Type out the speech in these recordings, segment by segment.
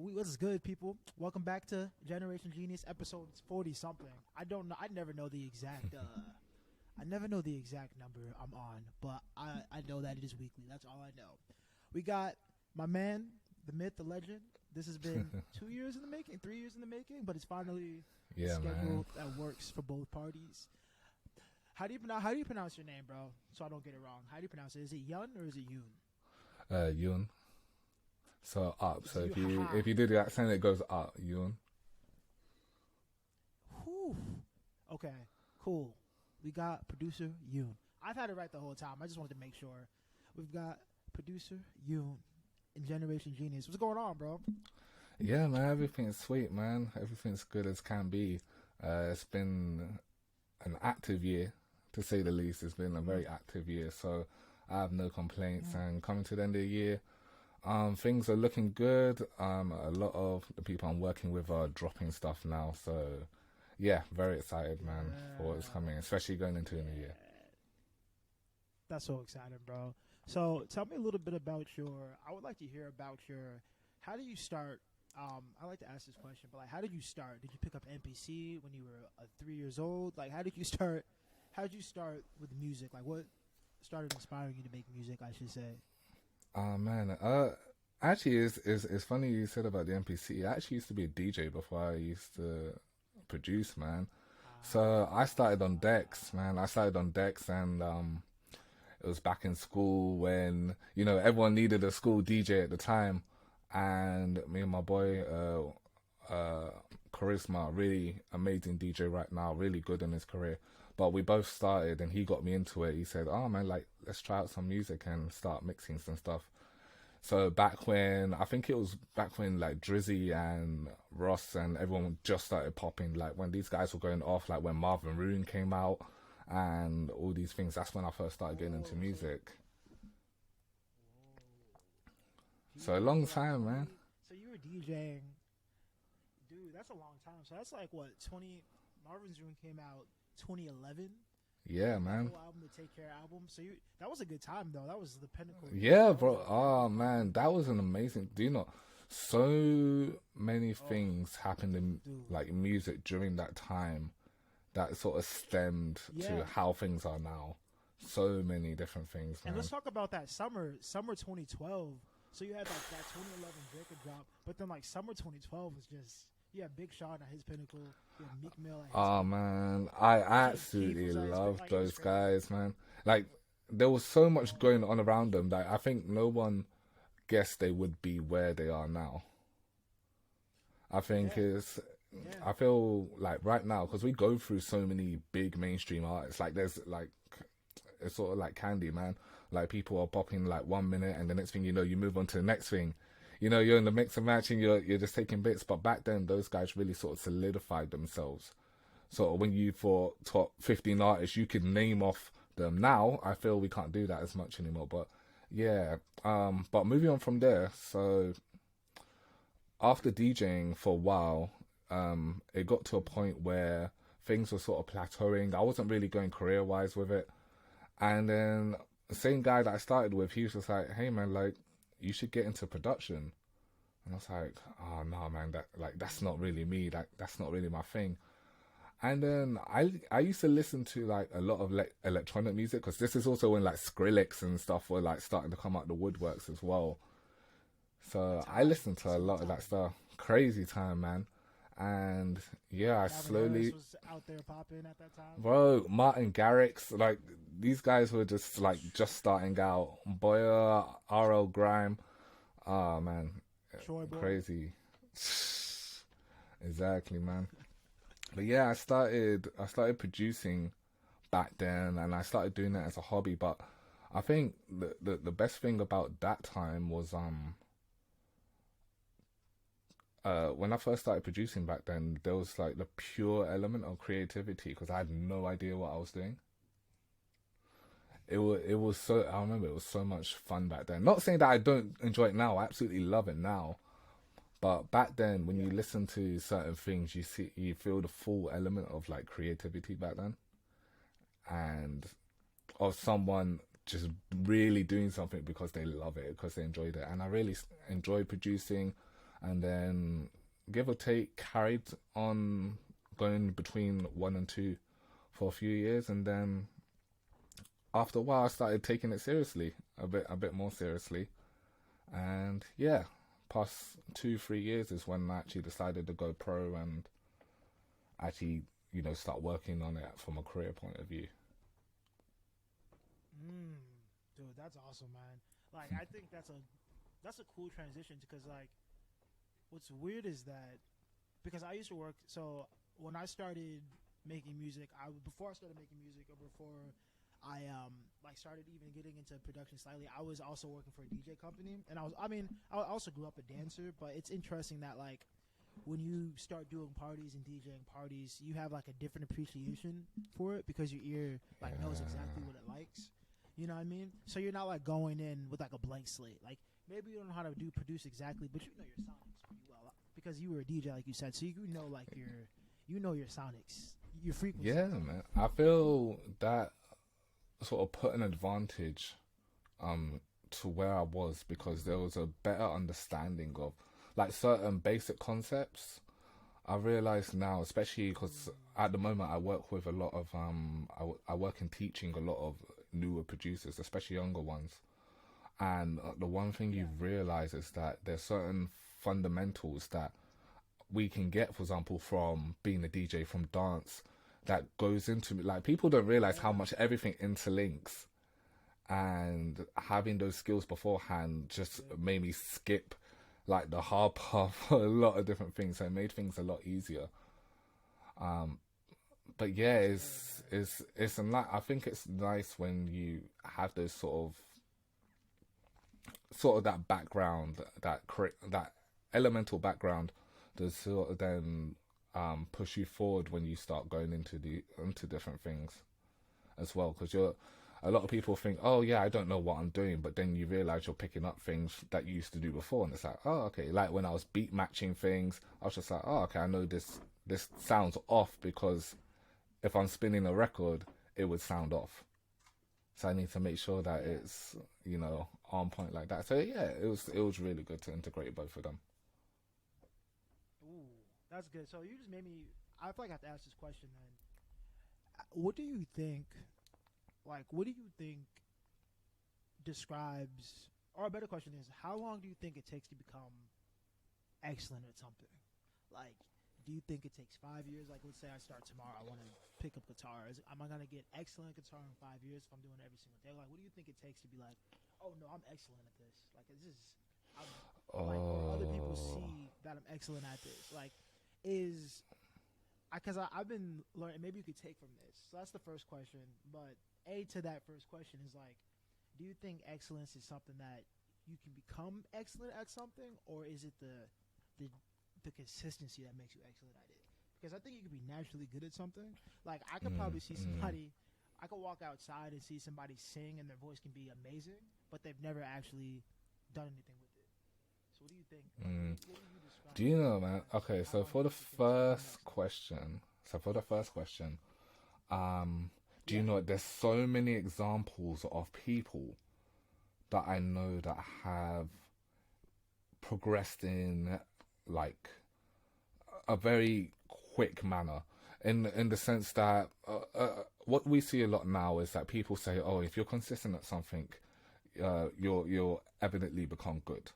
What's good, people? Welcome back to Generation Genius, episode 40 something. I don't know. I never know the exact. I never know the exact number I'm on, but I know that it is weekly. That's all I know. We got my man, the myth, the legend. This has been 2 years in the making, 3 years in the making, but it's finally a schedule that works for both parties. How do you pronounce your name, bro? So I don't get it wrong. How do you pronounce it? Is it Yun or is it Yoon? Yoon. So up. So if you do the accent, it goes up. Yoon. Whew. Okay. Cool. We got producer Yoon. I've had it right the whole time. I just wanted to make sure. We've got producer Yoon in Generation Genius. What's going on, bro? Yeah, man. Everything's sweet, man. Everything's good as can be. It's been an active year, to say the least. It's been a very active year, so I have no complaints. And coming to the end of the year, things are looking good. A lot of the people I'm working with are dropping stuff now, so yeah, very excited, man, for what's coming, especially going into the new year. That's so exciting, bro. So tell me a little bit about I would like to hear about how do you start? I like to ask this question, but like, how did you start? Did you pick up MPC when you were 3 years old? Like, how did you start? How did you start with music? Like, what started inspiring you to make music, I should say? Oh man, actually, it's funny you said about the NPC. I actually used to be a DJ before I used to produce, man. So I started on decks, man. And it was back in school when everyone needed a school DJ at the time, and me and my boy, Charisma, really amazing DJ right now, really good in his career. But we both started, and he got me into it. He said, "Oh man, like let's try out some music and start mixing some stuff." So I think it was back when like Drizzy and Ross and everyone just started popping, like when these guys were going off, like when Marvin Roon came out and all these things. That's when I first started getting into music. So a long time, man. So you were DJing, dude. That's a long time. So that's like what 20. Marvin's Room came out 2011. Yeah, man. Whole album, the Take Care album. So that was a good time, though. That was the pinnacle. Yeah, bro. Oh man, that was an amazing. Do you know? So many things happened in like music during that time that sort of stemmed to how things are now. So many different things, man. And let's talk about that summer 2012. So you had like that 2011 Drake drop, but then like summer 2012 was just Big Sean at his pinnacle. Meek Mill at his pinnacle. Man, I absolutely love those guys, man. Like there was so much going on around them that I think no one guessed they would be where they are now. I think I feel like right now, because we go through so many big mainstream artists, like there's like, it's sort of like candy, man. Like people are popping like 1 minute, and the next thing you know, you move on to the next thing. You're in the mix and match, and you're just taking bits. But back then, those guys really sort of solidified themselves. So when you thought top 15 artists, you could name off them. Now, I feel we can't do that as much anymore. But yeah, but moving on from there. So after DJing for a while, it got to a point where things were sort of plateauing. I wasn't really going career-wise with it. And then the same guy that I started with, he was just like, "Hey man, like, you should get into production." And I was like, "Oh no, man, that's not really me. That's not really my thing." And then I used to listen to like a lot of electronic music, because this is also when like Skrillex and stuff were like starting to come out the woodworks as well. So I listened to a lot of that stuff. Crazy time, man. And yeah, I slowly was out there popping at that time. Bro, Martin Garrix, like these guys were just starting out. Boya, RL Grime, oh man, crazy. Exactly, man. But yeah, I started producing back then, and I started doing it as a hobby. But I think the best thing about that time was when I first started producing back then, there was like the pure element of creativity, because I had no idea what I was doing. It was so, I remember it was so much fun back then. Not saying that I don't enjoy it now, I absolutely love it now. But back then, when you listen to certain things, you feel the full element of like creativity back then, and of someone just really doing something because they love it, because they enjoyed it. And I really enjoy producing. and then give or take carried on going between 1 and 2 for a few years, and then after a while I started taking it seriously, a bit more seriously, and yeah, past 2-3 years is when I actually decided to go pro and actually, you know, start working on it from a career point of view. Dude, that's awesome, man. Like, I think that's a cool transition, because like, what's weird is that, because I used to work, so when I started making music, before I started making music, or before I like started even getting into production slightly, I was also working for a DJ company, and I also grew up a dancer, but it's interesting that like when you start doing parties and DJing parties, you have like a different appreciation for it, because your ear like knows exactly what it likes. You know what I mean? So you're not like going in with like a blank slate. Like, maybe you don't know how to produce exactly, but you know your sonics pretty well, because you were a DJ, like you said. So you know like your sonics, your frequencies. Yeah, man. I feel that sort of put an advantage to where I was, because there was a better understanding of like certain basic concepts. I realize now, especially because at the moment I work with a lot of I work in teaching a lot of newer producers, especially younger ones, and the one thing you realize is that there's certain fundamentals that we can get, for example, from being a DJ, from dance, that goes into, like, people don't realize how much everything interlinks, and having those skills beforehand just made me skip like the hard part for a lot of different things, so it made things a lot easier. But yeah, it's I think it's nice when you have those sort of that background, that elemental background, to sort of then push you forward when you start going into different things as well. Because a lot of people think, oh yeah, I don't know what I'm doing, but then you realize you're picking up things that you used to do before, and it's like, oh okay. Like when I was beat matching things, I was just like, oh okay, I know this sounds off, because if I'm spinning a record, it would sound off. So I need to make sure that it's, you know, on point like that. So yeah, it was really good to integrate both of them. Ooh, that's good. So you just made me. I feel like I have to ask this question then. What do you think? Like, what do you think describes? Or a better question is, how long do you think it takes to become excellent at something? Like, do you think it takes 5 years? Like, let's say I start tomorrow, I want to pick up guitar. Am I going to get excellent guitar in 5 years if I'm doing it every single day? Like, what do you think it takes to be like, oh no, I'm excellent at this? Like, like, or other people see that I'm excellent at this. Like, because I've been learning. Maybe you could take from this. So that's the first question. But to that first question is like, do you think excellence is something that you can become excellent at something, or is it the consistency that makes you excellent at it? Because I think you can be naturally good at something. Like, I could probably see somebody, I could walk outside and see somebody sing and their voice can be amazing, but they've never actually done anything with it. So what do you think? What do you describe? Do you know, man? Okay, so for the first question, do you know there's so many examples of people that I know that have progressed in like a very quick manner, in the sense that what we see a lot now is that people say, oh, if you're consistent at something, you'll evidently become good.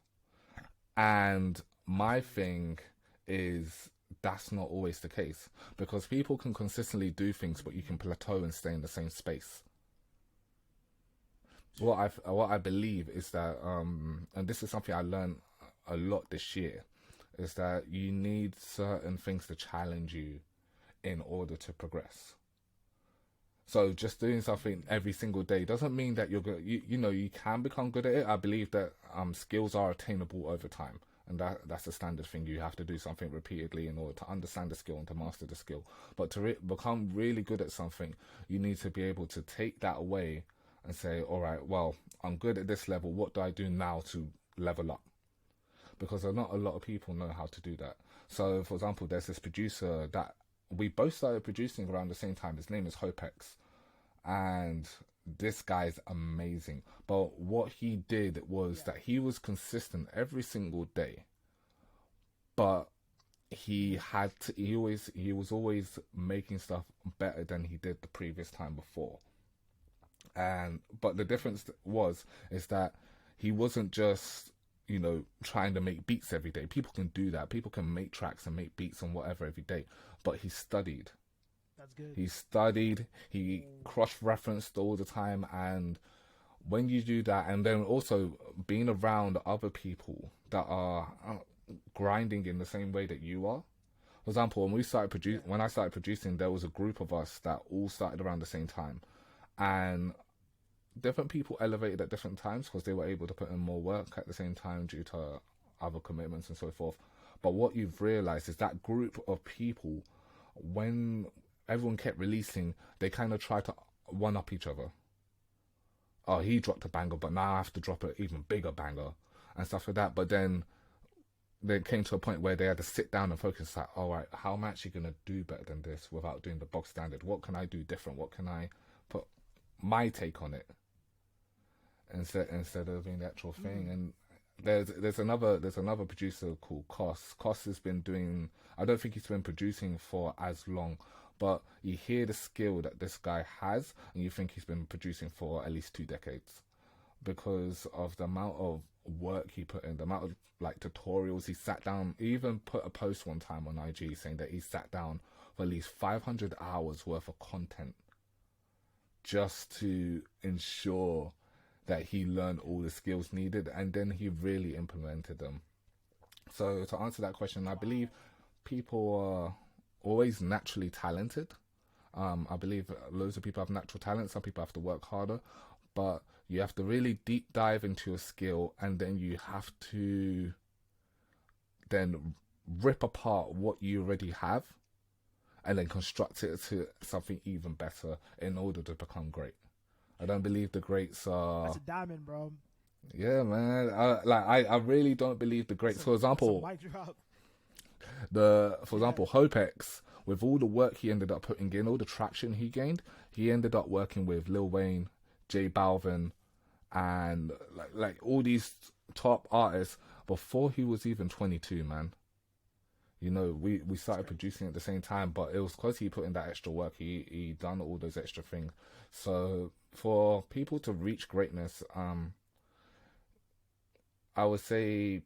And my thing is, that's not always the case, because people can consistently do things, but you can plateau and stay in the same space. What I believe is that, and this is something I learned a lot this year, is that you need certain things to challenge you in order to progress. So just doing something every single day doesn't mean that you're good. You know, you can become good at it. I believe that skills are attainable over time, and that's a standard thing. You have to do something repeatedly in order to understand the skill and to master the skill. But to become really good at something, you need to be able to take that away and say, all right, well, I'm good at this level. What do I do now to level up? Because not a lot of people know how to do that. So, for example, there's this producer that we both started producing around the same time. His name is Hopex, and this guy's amazing. But what he did was that he was consistent every single day but he was always making stuff better than he did the previous time before. And but the difference is that he wasn't just, you know, trying to make beats every day. People can do that. People can make tracks and make beats and whatever every day. But he studied. That's good. He studied. He cross-referenced all the time. And when you do that, and then also being around other people that are grinding in the same way that you are. For example, when I started producing, there was a group of us that all started around the same time, and different people elevated at different times because they were able to put in more work at the same time due to other commitments and so forth. But what you've realized is that group of people, when everyone kept releasing, they kind of tried to one up each other. Oh, he dropped a banger, but now I have to drop an even bigger banger and stuff like that. But then they came to a point where they had to sit down and focus, like, all right, how am I actually going to do better than this without doing the bog standard? What can I do different? What can I put my take on it instead of doing the actual thing? And there's another producer called Koss. Koss has been doing, I don't think he's been producing for as long, but you hear the skill that this guy has, and you think he's been producing for at least 2 decades because of the amount of work he put in, the amount of like tutorials he sat down. He even put a post one time on IG saying that he sat down for at least 500 hours worth of content just to ensure that he learned all the skills needed, and then he really implemented them. So to answer that question, I believe people are always naturally talented. I believe loads of people have natural talent. Some people have to work harder, but you have to really deep dive into your skill, and then you have to then rip apart what you already have and then construct it to something even better in order to become great. I don't believe the greats are... That's a diamond, bro. Yeah, man. I really don't believe the greats. For example, Hopex, with all the work he ended up putting in, all the traction he gained, he ended up working with Lil Wayne, J Balvin, and like all these top artists before he was even 22, man. You know, we started producing at the same time, but it was because he put in that extra work. He done all those extra things. So for people to reach greatness, I would say,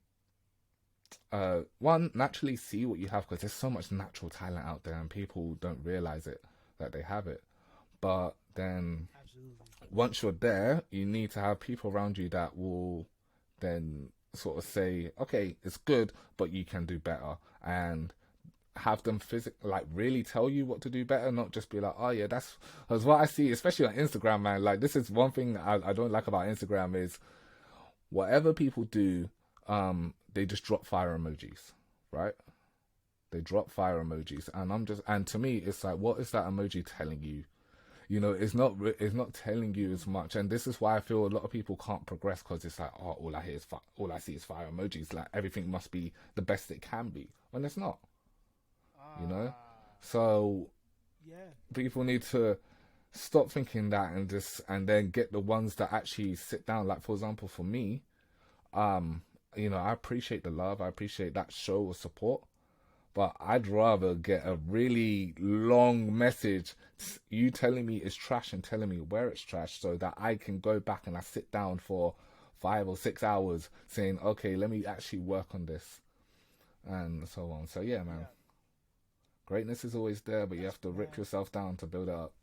one, naturally see what you have, because there's so much natural talent out there and people don't realize it, that they have it. But then once you're there, you need to have people around you that will then sort of say, okay, it's good, but you can do better, and have them really tell you what to do better, not just be like, oh yeah, that's because what I see, especially on Instagram, man. Like, this is one thing I don't like about Instagram is whatever people do, they just drop fire emojis, right? They drop fire emojis, and to me, it's like, what is that emoji telling you? You know, it's not telling you as much, and this is why I feel a lot of people can't progress, because it's like, oh, all I see is fire emojis. Like, everything must be the best it can be, when it's not. You know, so people need to stop thinking that and then get the ones that actually sit down. Like, for example, for me, you know, I appreciate the love, I appreciate that show of support, but I'd rather get a really long message, you telling me it's trash and telling me where it's trash, so that I can go back and I sit down for 5 or 6 hours saying, okay, let me actually work on this, and so on. So yeah, man. Greatness is always there, but you have to rip yourself down to build it up.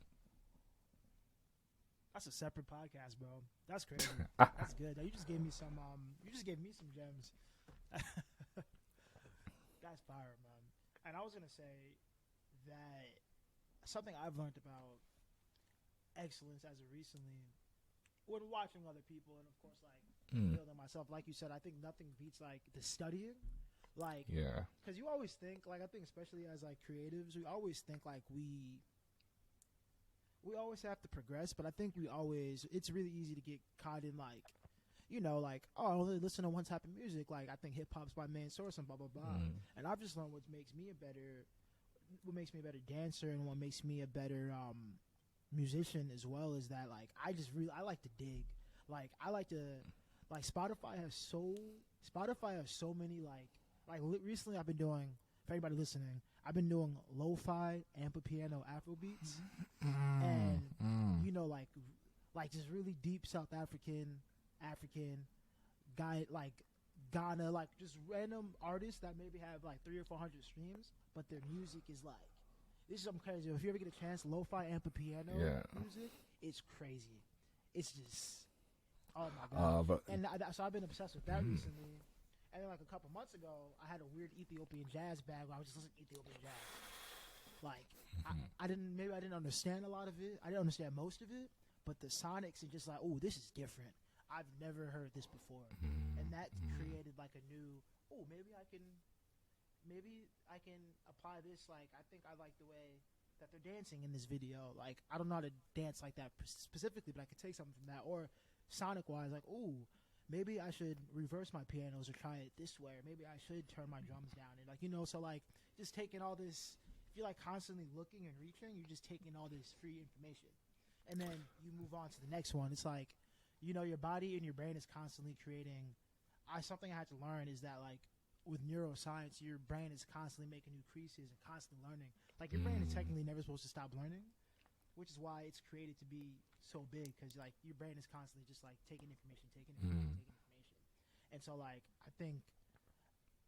That's a separate podcast, bro. That's crazy. That's good. You just gave me some. Gems. That's fire, man. And I was gonna say that something I've learned about excellence as of recently, when watching other people, and of course, like building myself. Like you said, I think nothing beats like the studying. Like, yeah, because you always think, like, I think especially as like creatives, we always think like we always have to progress, but I think it's really easy to get caught in like, you know, like, oh, I only listen to one type of music. Like, I think hip hop's my main source and blah blah blah. And I've just learned what makes me a better dancer, and what makes me a better musician as well, is that like I like to dig. Like, I like to, like, Spotify has so many like Like recently, I've been doing. For anybody listening, I've been doing lo-fi amp-piano Afro beats, and you know, like just really deep South African guy, like Ghana, like just random artists that maybe have like 300 or 400 streams, but their music is like, this is something crazy. If you ever get a chance, lo-fi amp-piano music, it's crazy. It's just, oh my god. So I've been obsessed with that recently. And then like a couple months ago, I had a weird Ethiopian jazz bag where I was just listening to Ethiopian jazz. Like I didn't understand a lot of it. I didn't understand most of it, but the sonics and just like, oh, this is different. I've never heard this before, and that created like a new. Oh, maybe I can apply this. Like I think I like the way that they're dancing in this video. Like I don't know how to dance like that specifically, but I could take something from that. Or sonic wise, like, oh, maybe I should reverse my pianos or try it this way. Or maybe I should turn my drums down. And like, you know, so like just taking all this, if you're like constantly looking and reaching, you're just taking all this free information. And then you move on to the next one. It's like, you know, your body and your brain is constantly creating. Something I had to learn is that like with neuroscience, your brain is constantly making new creases and constantly learning. Like your brain is technically never supposed to stop learning, which is why it's created to be so big, because like your brain is constantly just like taking information. And so like I think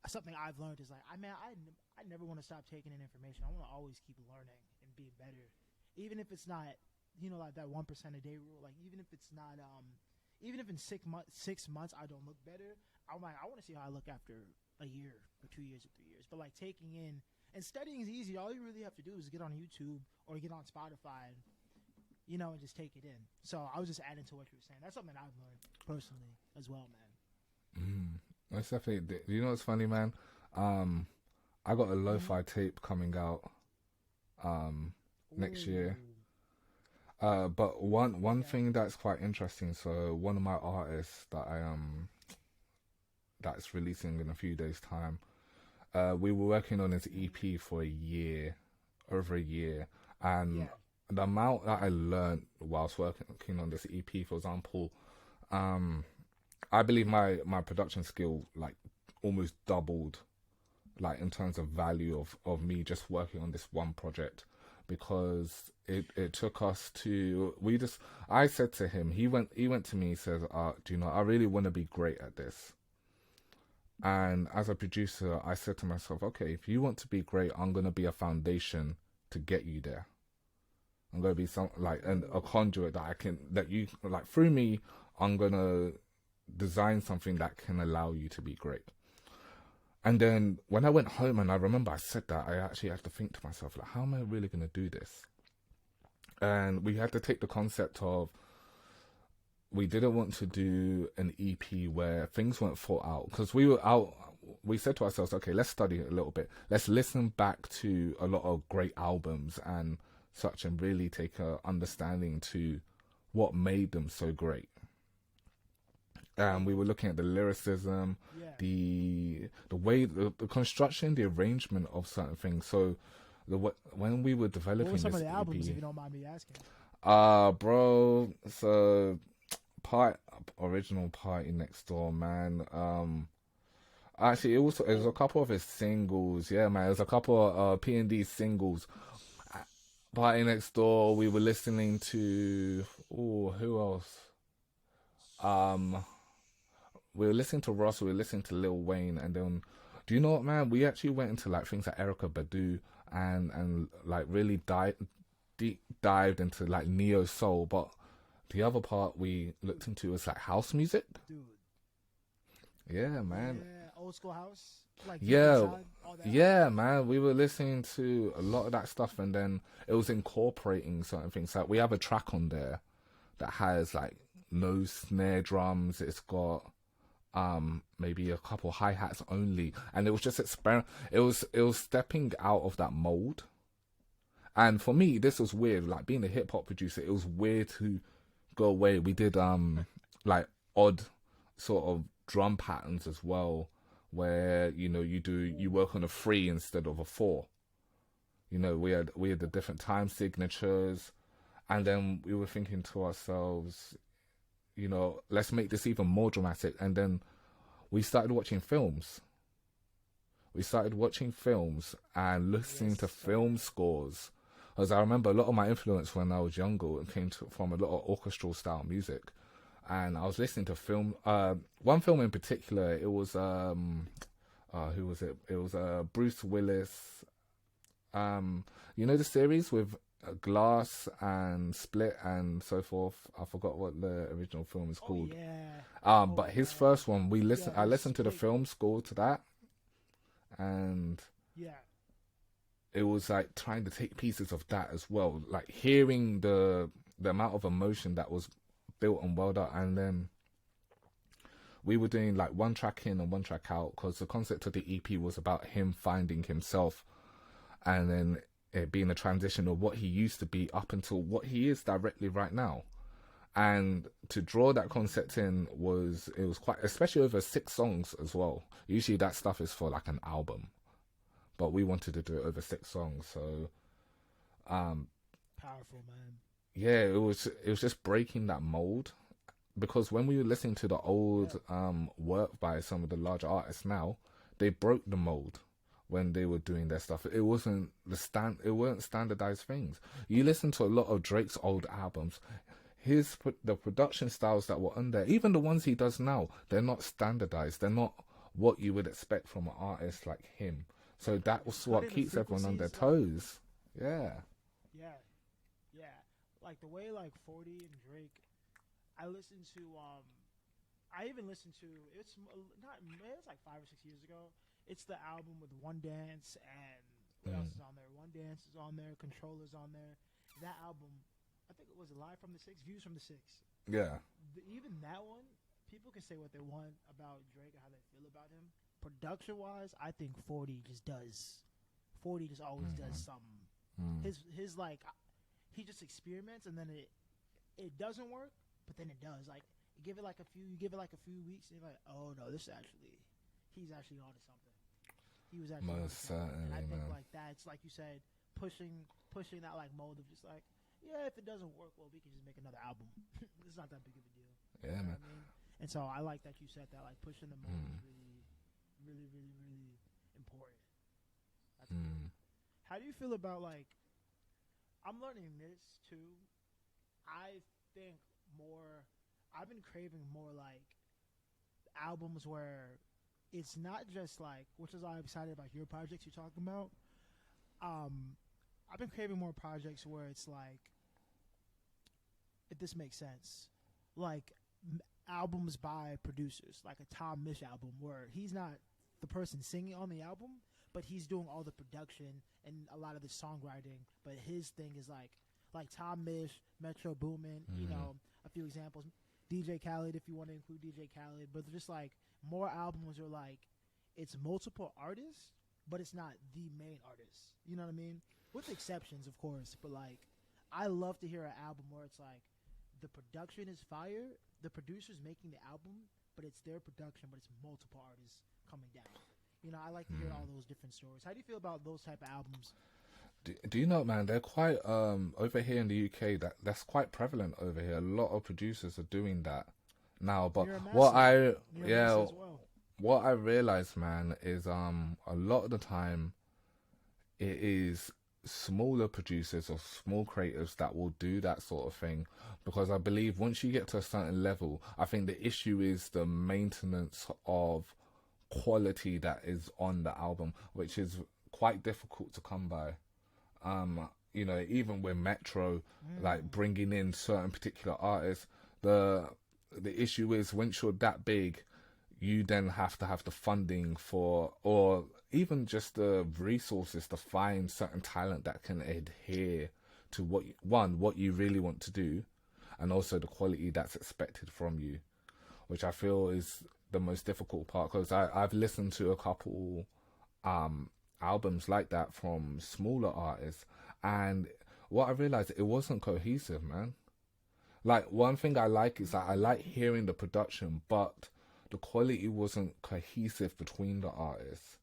something I've learned is like I never want to stop taking in information. I want to always keep learning and being better, even if it's not, you know, like that 1% a day rule. Like even if it's not even if in 6 months I don't look better, I'm like, I want to see how I look after a year or 2 years or 3 years. But like taking in and studying is easy. All you really have to do is get on YouTube or get on Spotify, you know, and just take it in. So I was just adding to what you were saying. That's something I've learned personally as well, man. That's definitely. You know what's funny, man? I got a lo-fi tape coming out next year. But one thing that's quite interesting. So one of my artists that that's releasing in a few days' time. We were working on his EP for over a year, and the amount that I learned whilst working on this EP, for example, I believe my production skill like almost doubled, like in terms of value of me just working on this one project, because it took us to I said to him, he went to me, he says, do you know, I really want to be great at this. And as a producer, I said to myself, okay, if you want to be great, I'm going to be a foundation to get you there. I'm going to be a conduit that you through me, I'm going to design something that can allow you to be great. And then when I went home and I remember I said that, I actually had to think to myself, like, how am I really going to do this? And we had to take the concept of, we didn't want to do an EP where things weren't thought out, because we said to ourselves, okay, let's study it a little bit. Let's listen back to a lot of great albums and such, and really take a understanding to what made them so great. And we were looking at the lyricism, the way, the construction, the arrangement of certain things. So when we were developing this EP, what were some of the albums, if you don't mind me asking? Bro, so original Party Next Door, man. Actually, it was a couple of his singles. Yeah, man, there's a couple of P&D singles. Party Next Door. We were listening to who else? We were listening to Ross. We were listening to Lil Wayne, and then, do you know what, man? We actually went into like things like Erykah Badu and like really deep dived into like neo soul, but the other part we looked into was like house music. Dude. Yeah, man. Yeah, old school house. Like man. We were listening to a lot of that stuff, and then it was incorporating certain things. Like we have a track on there that has like no snare drums. It's got maybe a couple hi-hats only, and it was just it was stepping out of that mold. And for me, this was weird. Like being a hip hop producer, it was weird to go away. We did like odd sort of drum patterns as well, where you work on a 3 instead of a 4. You know, we had the different time signatures, and then we were thinking to ourselves, you know, let's make this even more dramatic. And then we started watching films. we started watching films and listening Yes, to sir. film scores. As I remember, a lot of my influence when I was younger came from a lot of orchestral style music, and I was listening to film. One film in particular, it was who was it? It was Bruce Willis. You know the series with Glass and Split and so forth. I forgot what the original film is Oh called. yeah. But his first one, I Yeah, listened to the Split. film score to that, and Yeah. it was like trying to take pieces of that as well, like hearing the amount of emotion that was built and well done. And then we were doing like one track in and one track out, because the concept of the EP was about him finding himself, and then it being a transition of what he used to be up until what he is directly right now. And to draw that concept in was quite, especially over 6 songs as well. Usually that stuff is for like an album, but we wanted to do it over 6 songs. So Powerful, man. yeah, it was just breaking that mold, because when we were listening to the old work by some of the larger artists now, they broke the mold when they were doing their stuff. It wasn't it weren't standardized things. You listen to a lot of Drake's old albums, the production styles that were on there, even the ones he does now, they're not standardized. They're not what you would expect from an artist like him. So that was what Cutting the keeps everyone on their frequencies, toes. Yeah. Yeah, yeah. Like the way like 40 and Drake, I listened to I even listened to it's not it's like 5 or 6 years ago. It's the album with One Dance and what else is on there? One Dance is on there. Controller's on there. That album, I think it was Live from the Six, Views from the Six. Yeah. Even that one, people can say what they want about Drake and how they feel about him. Production wise, I think 40 just does. 40 just always does something. His like he just experiments, and then it doesn't work, but then it does. Like you give it like a few weeks, and you're like, oh no, he's actually onto something. He was actually onto Most something. certainly, And I think man. like that's like you said, pushing that like mold of just like, yeah, if it doesn't work, well, we can just make another album. It's not that big of a deal. Yeah, You know man. what I mean? And so I like that you said that, like pushing the mold is really important. That's cool. How do you feel about like? I'm learning this too. I think more. I've been craving more like albums where it's not just like, which is why I'm excited about your projects you're talking about. I've been craving more projects where it's like, if this makes sense, like albums by producers, like a Tom Misch album where he's not the person singing on the album, but he's doing all the production and a lot of the songwriting. But his thing is like Tom Misch, Metro Boomin, you know, a few examples. DJ Khaled, if you want to include DJ Khaled, but just like more albums are like it's multiple artists, but it's not the main artist. You know what I mean? With exceptions, of course, but like I love to hear an album where it's like the production is fire, the producer's making the album, but it's their production, but it's multiple artists coming down. You know, I like to hear all those different stories. How do you feel about those type of albums? Do you know, man? They're quite over here in the UK. That's quite prevalent over here. A lot of producers are doing that now. But what I realize, man, is a lot of the time it is smaller producers or small creatives that will do that sort of thing, because I believe once you get to a certain level, I think the issue is the maintenance of quality that is on the album, which is quite difficult to come by. You know, even with Metro, like bringing in certain particular artists, the issue is once you're that big, you then have to have the funding for, or even just the resources to find certain talent that can adhere to what you really want to do, and also the quality that's expected from you, which I feel is the most difficult part, because I've listened to a couple albums like that from smaller artists, and what I realized, it wasn't cohesive, man. Like, one thing I like is that I like hearing the production, but the quality wasn't cohesive between the artists,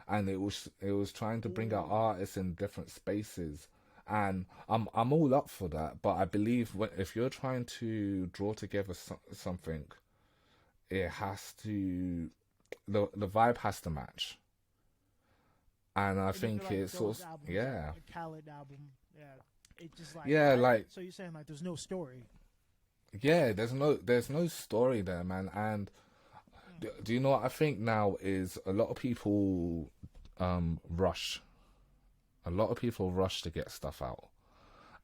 and it was trying to bring out artists in different spaces, and I'm all up for that. But I believe if you're trying to draw together something, it has to, the vibe has to match. And I And you think feel like it's those sort of, albums, yeah. like a Khaled album, yeah, it just like Yeah, like, so you're saying like there's no story. yeah, there's no story there, man. And do you know what I think now is a lot of people rush. A lot of people rush to get stuff out.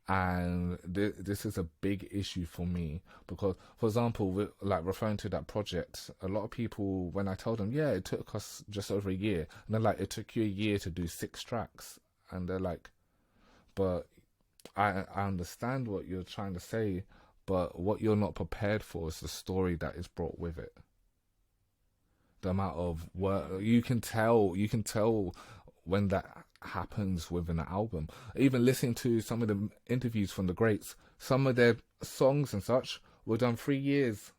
And this is a big issue for me because, for example, like referring to that project, a lot of people, when I tell them, yeah, it took us just over a year, and they're like, it took you a year to do 6 tracks, and they're like, but I understand what you're trying to say, but what you're not prepared for is the story that is brought with it. The amount of work you can tell when that happens with an album. Even listening to some of the interviews from the greats, some of their songs and such were done 3 years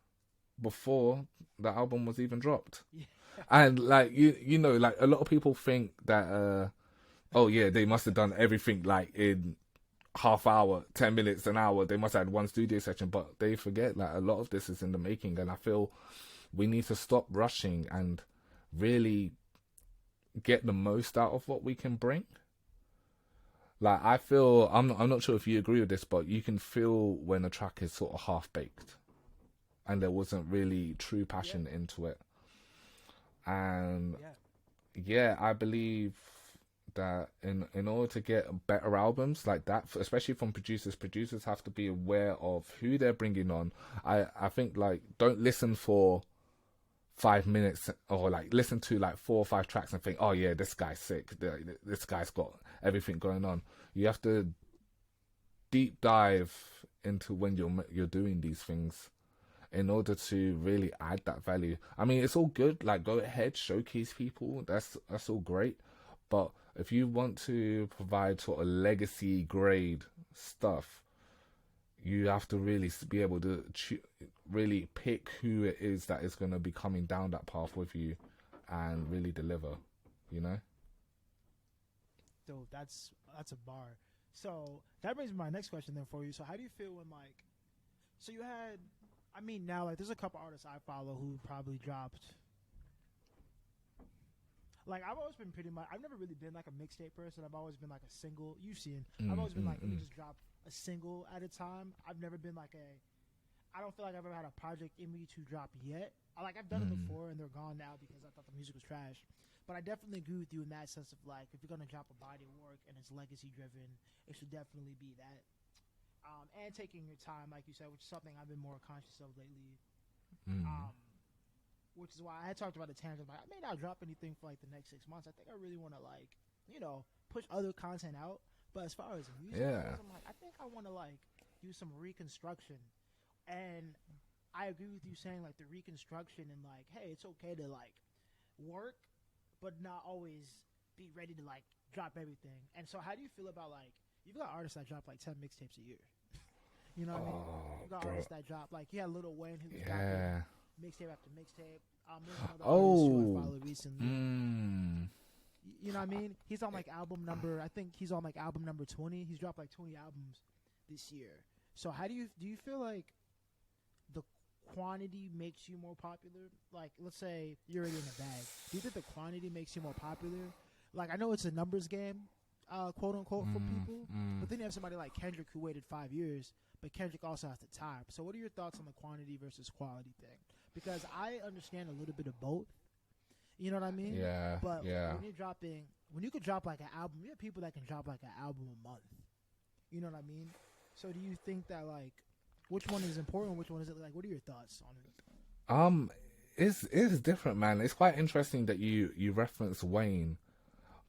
before the album was even dropped. Yeah. And like you know, like a lot of people think that oh yeah, they must have done everything like in half hour, 10 minutes, an hour. They must have had one studio session, but they forget that a lot of this is in the making. And I feel we need to stop rushing and really get the most out of what we can bring. Like, I feel, I'm not sure if you agree with this, but you can feel when a track is sort of half baked and there wasn't really true passion into it. And yeah, I believe that in order to get better albums like that, especially from producers have to be aware of who they're bringing on. I think, like, don't listen for 5 minutes or like listen to like 4 or 5 tracks and think, oh yeah, this guy's sick, this guy's got everything going on. You have to deep dive into when you're doing these things in order to really add that value. I mean, it's all good, like, go ahead, showcase people, that's all great, but if you want to provide sort of legacy grade stuff, you have to really be able to really pick who it is that is going to be coming down that path with you and really deliver, you know? Dude, that's a bar. So that brings me to my next question then for you. So how do you feel when, like, so you had, I mean, now, like, there's a couple artists I follow who probably dropped, like, I've always been pretty much, I've never really been like a mixtape person. I've always been like a single. You've seen, I've always been like, let me just drop a single at a time. I've never been like I don't feel like I've ever had a project in me to drop yet. Like, I've done it before and they're gone now because I thought the music was trash. But I definitely agree with you in that sense of, like, if you're going to drop a body of work and it's legacy driven, it should definitely be that. And taking your time, like you said, which is something I've been more conscious of lately. Which is why I had talked about the tangent. Like, I may not drop anything for like the next 6 months. I think I really want to, like, you know, push other content out. But as far as music goes, I'm like, I think I want to, like, do some reconstruction. And I agree with you saying, like, the reconstruction and, like, hey, it's okay to, like, work, but not always be ready to, like, drop everything. And so how do you feel about, like, you've got artists that drop like 10 mixtapes a year. You know what I mean? You've got artists that drop, like, you had Lil Wayne who was dropping mixtape after mixtape. There's another artist who I followed recently. You know what I mean? He's on like album number, I think he's on like album number 20. He's dropped like 20 albums this year. So how do you feel like the quantity makes you more popular? Like, let's say you're already in the bag. Do you think the quantity makes you more popular? Like, I know it's a numbers game, quote unquote, for people. But then you have somebody like Kendrick who waited 5 years, but Kendrick also has the time. So what are your thoughts on the quantity versus quality thing? Because I understand a little bit of both. You know what I mean? Yeah. But when you could drop like an album, you have people that can drop like an album a month. You know what I mean? So do you think that, like, which one is important? Which one is it? Like, what are your thoughts on it? It's different, man. It's quite interesting that you reference Wayne,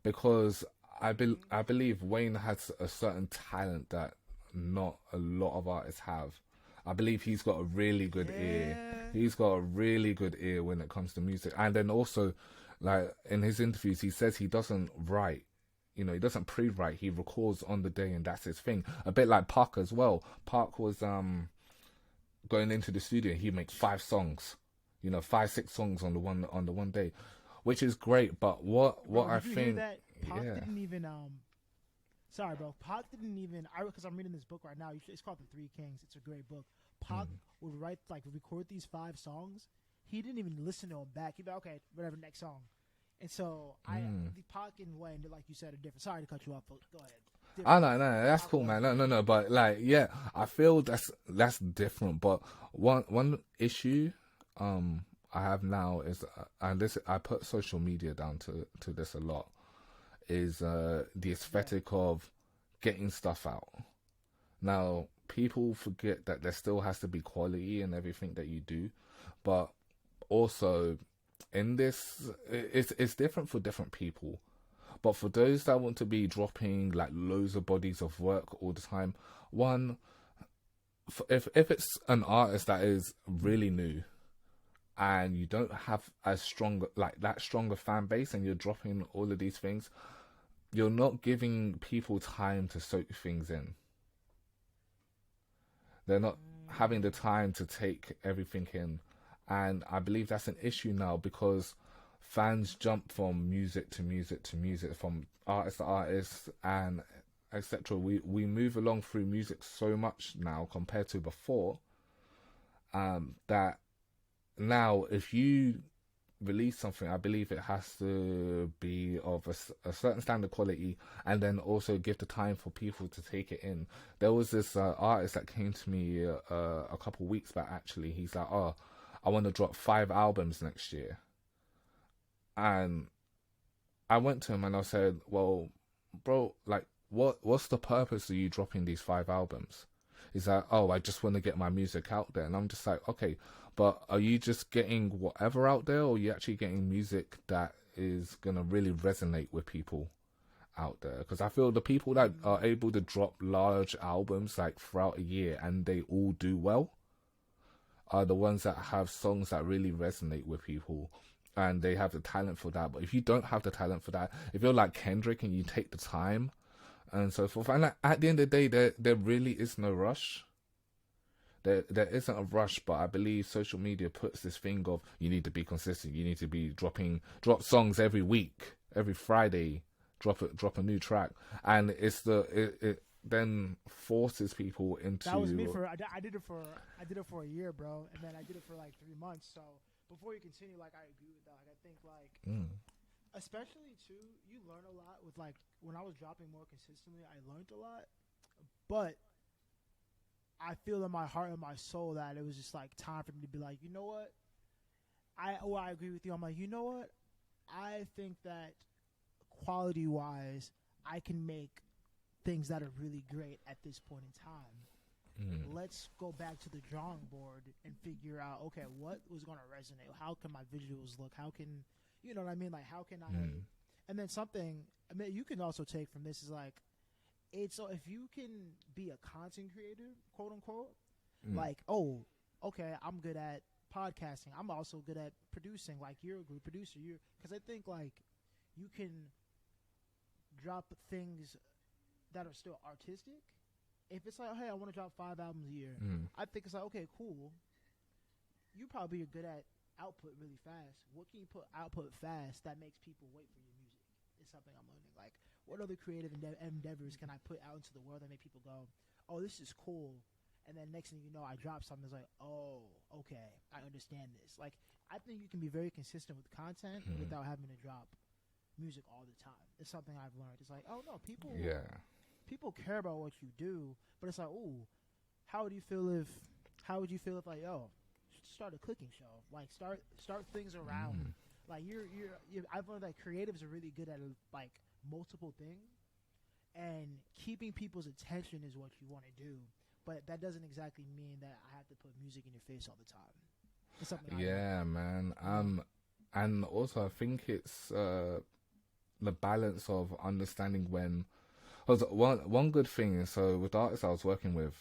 because I believe Wayne has a certain talent that not a lot of artists have. I believe he's got a really good ear. He's got a really good ear when it comes to music. And then also, like, in his interviews, he says he doesn't write. You know, he doesn't pre-write. He records on the day, and that's his thing. A bit like Park as well. Park was going into the studio. He makes 5 songs. You know, 5-6 songs on the one day, which is great. But what I think, hear that? Park didn't even sorry, bro. Pac didn't even. Because I'm reading this book right now. It's called The Three Kings. It's a great book. Pac would record these 5 songs. He didn't even listen to them back. He'd be like, okay, whatever, next song. And so the pocket and when, like you said, are different. Sorry to cut you off. But go ahead. Oh no, that's cool, man. No, but like, yeah, I feel that's different. But one issue, I have now is, and this I put social media down to this a lot, is the aesthetic of getting stuff out. Now, people forget that there still has to be quality in everything that you do, but also in this, it's different for different people. But for those that want to be dropping like loads of bodies of work all the time, one, if it's an artist that is really new and you don't have as strong that stronger fan base and you're dropping all of these things, you're not giving people time to soak things in. They're not having the time to take everything in. And I believe that's an issue now because fans jump from music to music to music, from artist to artist, and etc. We move along through music so much now compared to before, that now if you release something, I believe it has to be of a certain standard quality, and then also give the time for people to take it in. There was this artist that came to me a couple weeks back, actually. He's like, oh, I want to drop 5 albums next year. And I went to him and I said, well, bro, like, what's the purpose of you dropping these 5 albums? He's like, oh, I just want to get my music out there. And I'm just like, okay, but are you just getting whatever out there, or are you actually getting music that is going to really resonate with people out there? Because I feel the people that are able to drop large albums like throughout a year and they all do well are the ones that have songs that really resonate with people. And they have the talent for that. But if you don't have the talent for that, if you're like Kendrick and you take the time and so forth, and at the end of the day, there really is no rush. There isn't a rush, but I believe social media puts this thing of you need to be consistent. You need to be drop songs every week, every Friday, drop a new track, and it then forces people into. That was me I did it for a year, bro, and then I did it for like 3 months. So before you continue, like I agree with that. Like, I think especially too, you learn a lot with like when I was dropping more consistently. I learned a lot, but I feel in my heart and my soul that it was just like time for me to be like, you know what? I agree with you. I'm like, you know what? I think that quality wise, I can make things that are really great at this point in time. Let's go back to the drawing board and figure out, okay, what was going to resonate? How can my visuals look? How can, you know what I mean? Like, how can I, and then something, I mean, you can also take from this is like, so if you can be a content creator, quote unquote, like, oh, okay, I'm good at podcasting. I'm also good at producing. Like, you're a good producer. Because I think like you can drop things that are still artistic. If it's like, hey, I want to drop 5 albums a year, I think it's like, okay, cool. You probably are good at output really fast. What can you put output fast that makes people wait for your music? It's something I'm learning. Like, what other creative endeavors can I put out into the world that make people go, oh, this is cool? And then next thing you know, I drop something that's like, oh, okay, I understand this. Like, I think you can be very consistent with content without having to drop music all the time. It's something I've learned. It's like, oh no, people care about what you do, but it's like, oh, how would you feel if like, yo, start a cooking show, like start things around, like I've learned that creatives are really good at like multiple things, and keeping people's attention is what you want to do, but that doesn't exactly mean that I have to put music in your face all the time. It's something man. And also I think it's the balance of understanding when. One good thing is, so with the artist I was working with,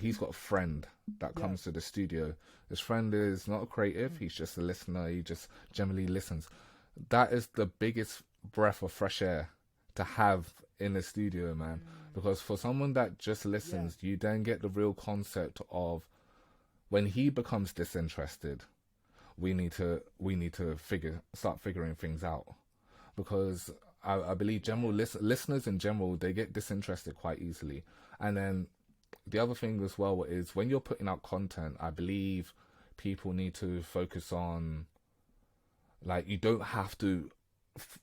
he's got a friend that comes to the studio. His friend is not a creative, he's just a listener, he just generally listens. That is the biggest breath of fresh air to have in the studio, man. Because for someone that just listens, you then get the real concept of when he becomes disinterested, we need to start figuring things out. Because I believe general listeners in general, they get disinterested quite easily. And then the other thing as well is when you're putting out content, I believe people need to focus on, like, you don't have to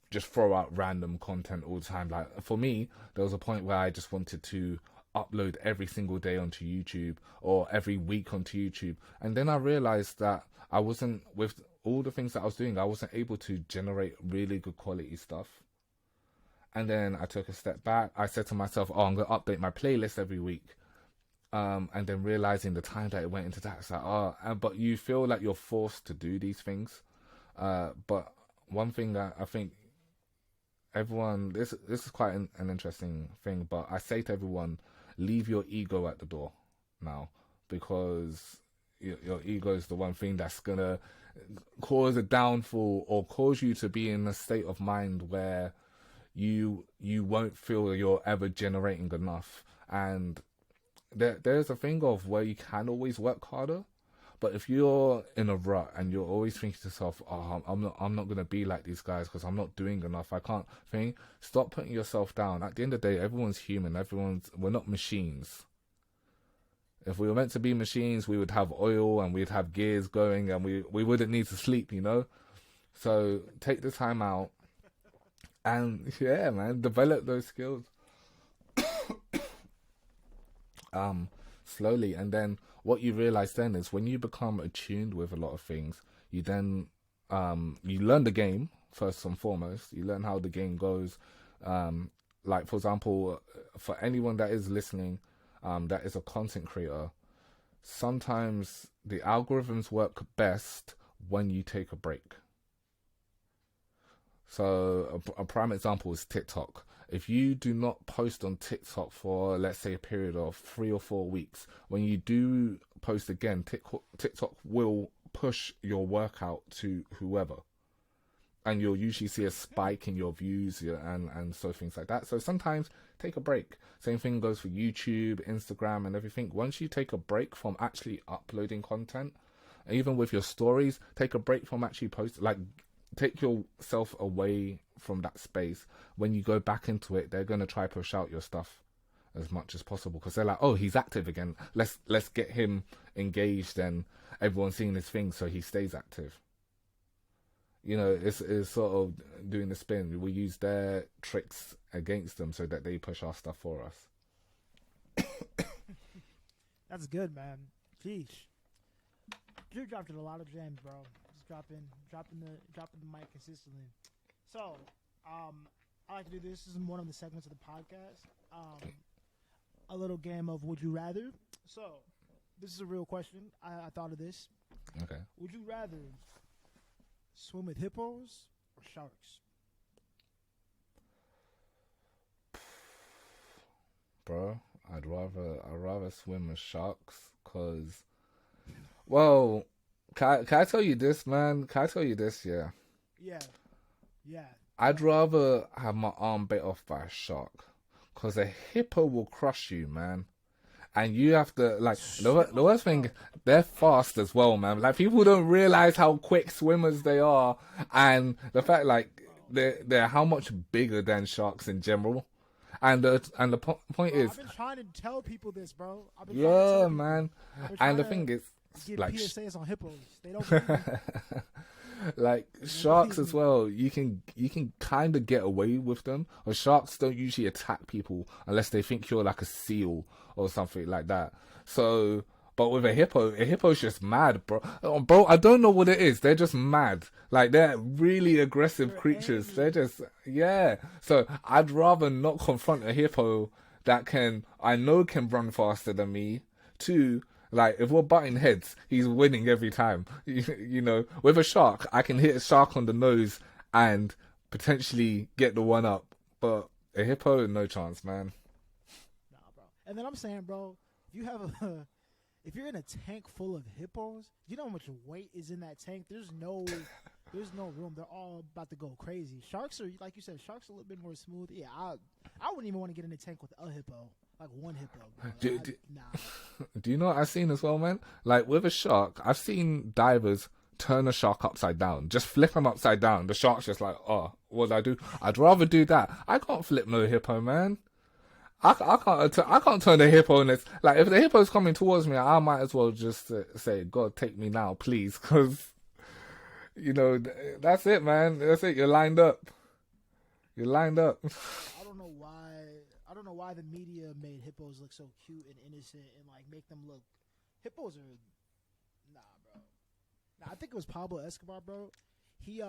just throw out random content all the time. Like for me, there was a point where I just wanted to upload every single day onto YouTube or every week onto YouTube, and then I realized that I wasn't, with all the things that I was doing, I wasn't able to generate really good quality stuff. And then I took a step back. I said to myself, oh, I'm going to update my playlist every week. And then realizing the time that it went into that, it's like, but you feel like you're forced to do these things. But one thing that I think everyone, this is quite an interesting thing, but I say to everyone, leave your ego at the door now, because your ego is the one thing that's going to cause a downfall or cause you to be in a state of mind where you won't feel you're ever generating enough. And there's a thing of where you can always work harder, but if you're in a rut and you're always thinking to yourself, oh, I'm not gonna be like these guys because I'm not doing enough, I can't think, stop putting yourself down. At the end of the day, everyone's human, we're not machines. If we were meant to be machines, we would have oil and we'd have gears going and we wouldn't need to sleep, you know? So take the time out and yeah, man, develop those skills slowly. And then what you realize then is when you become attuned with a lot of things, you then you learn the game first and foremost. You learn how the game goes. Like for example, for anyone that is listening, that is a content creator, sometimes the algorithms work best when you take a break. So a prime example is TikTok. If you do not post on TikTok for, let's say, a period of 3 or 4 weeks, when you do post again, TikTok will push your workout to whoever. And you'll usually see a spike in your views and so things like that. So sometimes take a break. Same thing goes for YouTube, Instagram and everything. Once you take a break from actually uploading content, even with your stories, take a break from actually posting, like take yourself away from that space. When you go back into it, they're going to try push out your stuff as much as possible because they're like, oh, he's active again. Let's get him engaged and everyone's seeing his thing so he stays active. You know, it's sort of doing the spin. We use their tricks against them so that they push our stuff for us. That's good, man. Jeez. You dropped in a lot of gems, bro. Just dropping the mic consistently. So, I like to do this. This is one of the segments of the podcast. A little game of Would You Rather. So, this is a real question. I thought of this. Okay. Would you rather swim with hippos or sharks? Bro, I'd rather swim with sharks because, well, can I tell you this, man? Can I tell you this? Yeah. Yeah. I'd rather have my arm bit off by a shark because a hippo will crush you, man. And you have to, like, the worst thing, they're fast as well, man. Like, people don't realize how quick swimmers they are. And the fact, like, they're how much bigger than sharks in general. And the point is, I've been trying to tell people this, bro. Yeah, man. And the thing is, like, PSAs on hippos. They don't believe me. Like sharks as well, you can kind of get away with them. Or sharks don't usually attack people unless they think you're like a seal or something like that. So, but with a hippo's just mad, bro. Bro, I don't know what it is. They're just mad. Like they're really aggressive creatures. Angry. They're just So I'd rather not confront a hippo that I know can run faster than me. Too. Like, if we're butting heads, he's winning every time. You know, with a shark, I can hit a shark on the nose and potentially get the one up. But a hippo, no chance, man. Nah, bro. And then I'm saying, bro, if you're in a tank full of hippos, you know how much weight is in that tank? There's no room. They're all about to go crazy. Sharks are, like you said, sharks are a little bit more smooth. Yeah, I wouldn't even want to get in a tank with a hippo. Like one hippo, bro. Do you know what I've seen as well, man? Like with a shark, I've seen divers turn a shark upside down. Just flip him upside down. The shark's just like, oh, what do I do? I'd rather do that. I can't flip no hippo, man. I can't turn the hippo and it's like, if the hippo's coming towards me, I might as well just say, God, take me now, please. Because, you know, that's it, man. That's it. You're lined up. You're lined up. I don't know why. I don't know why the media made hippos look so cute and innocent and like make them look. Hippos are nah, bro. Nah, I think it was Pablo Escobar, bro. He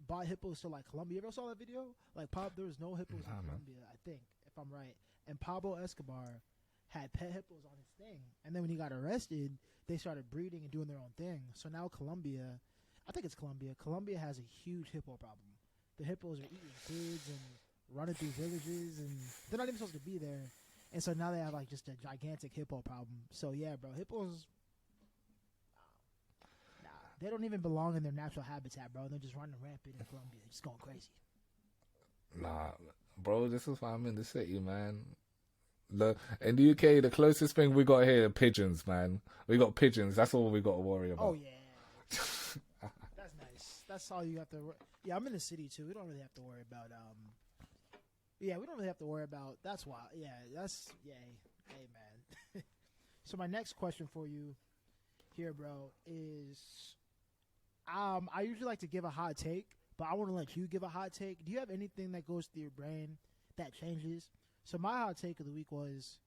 bought hippos to like Colombia. You ever saw that video? Like there was no hippos in Colombia, I think, if I'm right. And Pablo Escobar had pet hippos on his thing. And then when he got arrested, they started breeding and doing their own thing. So now Colombia, I think it's Colombia. Colombia has a huge hippo problem. The hippos are eating kids and running through villages, and they're not even supposed to be there. And so now they have like just a gigantic hippo problem. So yeah, bro, hippos, nah, they don't even belong in their natural habitat, bro. They're just running rampant in Colombia, just going crazy. Nah, bro, this is why I'm in the city, man. In the UK, the closest thing we got here are pigeons, man. We got pigeons. That's all we got to worry about. Oh yeah, that's nice. That's all you have to. Yeah, I'm in the city too. We don't really have to worry about. Yeah, we don't really have to worry about. That's why. Yeah, that's yay. Hey, man. So my next question for you, here, bro, is I usually like to give a hot take, but I want to let you give a hot take. Do you have anything that goes through your brain that changes? So my hot take of the week was,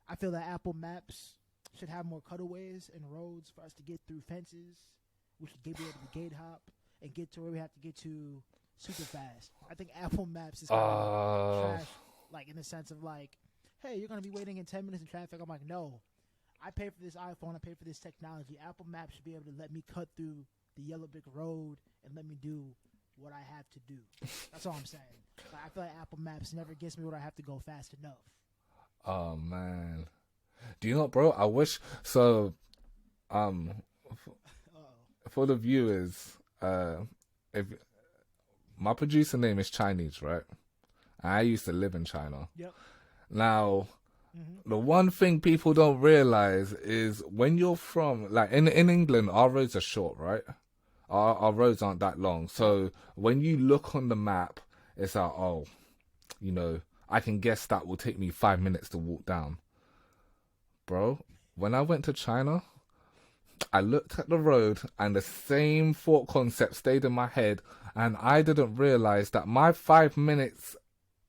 I feel that Apple Maps should have more cutaways and roads for us to get through fences. We should be able to gate hop and get to where we have to get to super fast. I think Apple Maps is kind of trash, like in the sense of like, hey, you're going to be waiting in 10 minutes in traffic. I'm like, no. I pay for this iPhone. I pay for this technology. Apple Maps should be able to let me cut through the yellow brick road and let me do what I have to do. That's all I'm saying. Like, I feel like Apple Maps never gets me where I have to go fast enough. Oh man, do you know what, bro? I wish so. For the viewers, if my producer name is Chinese, right? I used to live in China. Yep. Now, the one thing people don't realize is when you're from, like in England, our roads are short, right? Our roads aren't that long. So when you look on the map, it's like, oh, you know, I can guess that will take me 5 minutes to walk down. Bro, when I went to China, I looked at the road and the same thought concept stayed in my head, and I didn't realize that my 5 minutes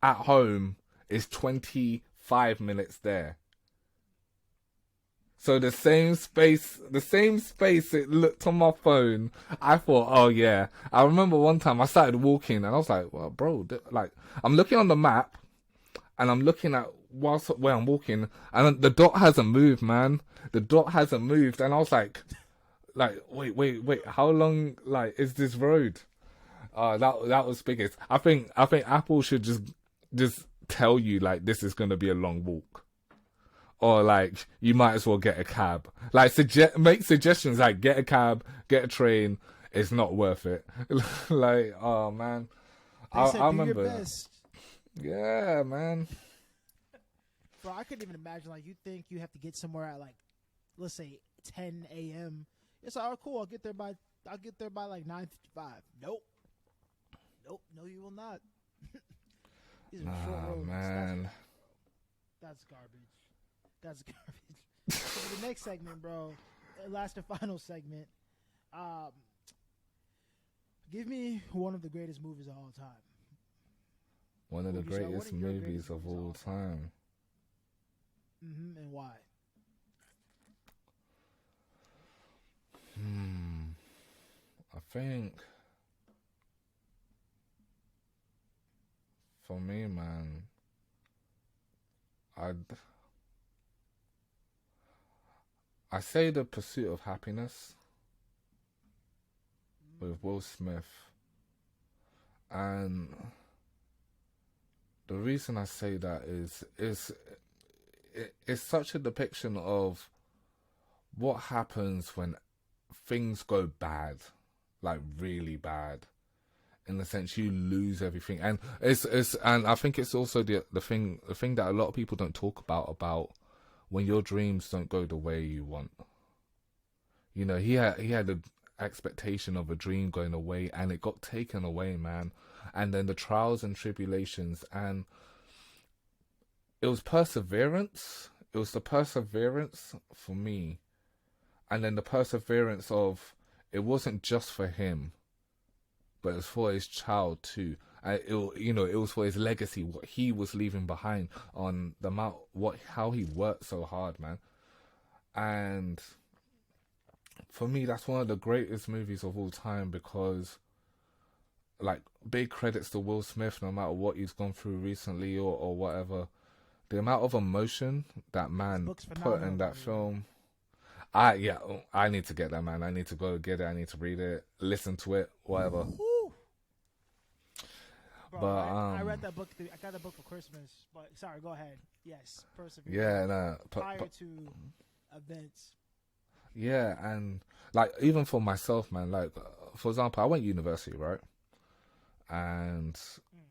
at home is 25 minutes there. So the same space it looked on my phone, I thought, oh yeah. I remember one time I started walking and I was like, well, bro, like, I'm looking on the map and I'm looking at where I'm walking and the dot hasn't moved, man. The dot hasn't moved. And I was like, wait, how long, like, is this road? That was biggest. I think Apple should just tell you, like, this is going to be a long walk. Or like you might as well get a cab. Like make suggestions like get a cab, get a train. It's not worth it. Like, oh man, I remember. Your best. Yeah, man. Bro, I couldn't even imagine. Like, you think you have to get somewhere at like, let's say 10 a.m. It's like, oh cool, I'll get there by like 9:55. Nope, no, you will not. These are short roads. Man, that's garbage. That's garbage. So for the next segment, bro, last and final segment, give me one of the greatest movies of all time. One of the greatest movies of all time. And why? I think for me, man, I say The Pursuit of Happiness with Will Smith. And the reason I say that is it's such a depiction of what happens when things go bad, like really bad. In the sense you lose everything. And and I think it's also the thing that a lot of people don't talk about when your dreams don't go the way you want. You know, he had the expectation of a dream going away and it got taken away, man. And then the trials and tribulations, and it was perseverance. It was the perseverance for me. And then the perseverance of, it wasn't just for him, but it was for his child too. It was for his legacy, what he was leaving behind, on the amount, how he worked so hard, man. And for me, that's one of the greatest movies of all time, because, like, big credits to Will Smith, no matter what he's gone through recently or whatever. The amount of emotion that man put in that film. I need to get that, man. I need to go get it. I need to read it, listen to it, whatever. Bro, but I read that book. I got that book for Christmas. But sorry, go ahead. Yes, persevere. Yeah, nah. Prior to events. Yeah, and like, even for myself, man. Like, for example, I went to university, right? And